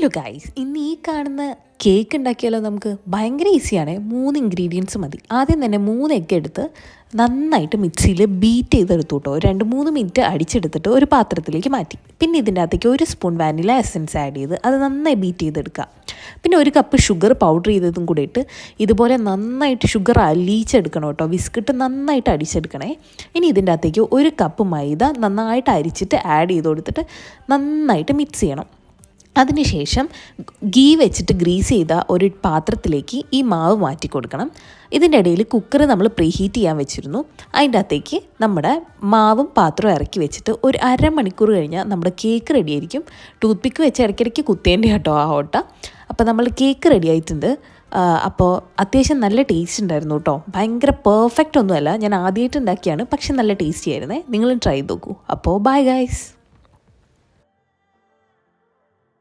Hello guys, ഇന്ന് ഈ കാണുന്ന കേക്ക് ഉണ്ടാക്കിയാലോ? നമുക്ക് ഭയങ്കര ഈസിയാണ്. 3 ഇൻഗ്രീഡിയൻസ് മതി. ആദ്യം തന്നെ 3 എഗ്ഗ് എടുത്ത് നന്നായിട്ട് മിക്സിയിൽ ബീറ്റ് ചെയ്തെടുത്തു കേട്ടോ. 2-3 മിനിറ്റ് അടിച്ചെടുത്തിട്ട് ഒരു പാത്രത്തിലേക്ക് മാറ്റി. പിന്നെ ഇതിൻ്റെ അകത്തേക്ക് 1 സ്പൂൺ വാനില എസൻസ് ആഡ് ചെയ്ത് അത് നന്നായി ബീറ്റ് ചെയ്തെടുക്കുക. പിന്നെ 1 കപ്പ് ഷുഗർ പൗഡർ ചെയ്തതും കൂടെ ഇട്ട് ഇതുപോലെ നന്നായിട്ട് ഷുഗർ അലിയിച്ചെടുക്കണം കേട്ടോ. വിസ്കിട്ട് നന്നായിട്ട് അടിച്ചെടുക്കണേ. ഇനി ഇതിൻ്റെ അകത്തേക്ക് 1 കപ്പ് മൈദ നന്നായിട്ട് അരിച്ചിട്ട് ആഡ് ചെയ്ത് കൊടുത്തിട്ട് നന്നായിട്ട് മിക്സ് ചെയ്യണം. അതിനുശേഷം ഗീ വെച്ചിട്ട് ഗ്രീസ് ചെയ്ത ഒരു പാത്രത്തിലേക്ക് ഈ മാവ് മാറ്റി കൊടുക്കണം. ഇതിൻ്റെ ഇടയിൽ കുക്കർ നമ്മൾ പ്രീഹീറ്റ് ചെയ്യാൻ വെച്ചിരുന്നു. അതിൻ്റെ അകത്തേക്ക് നമ്മുടെ മാവും പാത്രവും ഇറക്കി വെച്ചിട്ട് ഒരു അരമണിക്കൂർ കഴിഞ്ഞാൽ നമ്മുടെ കേക്ക് റെഡി ആയിരിക്കും. ടൂത്ത് പിക്ക് വെച്ച് ഇടയ്ക്കിടയ്ക്ക് കുത്തേണ്ട കേട്ടോ ആ ഓട്ട. അപ്പോൾ നമ്മൾ കേക്ക് റെഡി ആയിട്ടുണ്ട്. അപ്പോൾ അത്യാവശ്യം നല്ല ടേസ്റ്റ് ഉണ്ടായിരുന്നു കേട്ടോ. ഭയങ്കര പെർഫെക്റ്റ് ഒന്നുമല്ല, ഞാൻ ആദ്യമായിട്ട് ഉണ്ടാക്കിയാണ്, പക്ഷെ നല്ല ടേസ്റ്റി ആയിരുന്നേ. നിങ്ങളും ട്രൈ ചെയ്ത് നോക്കൂ. അപ്പോൾ ബൈ ഗൈസ്.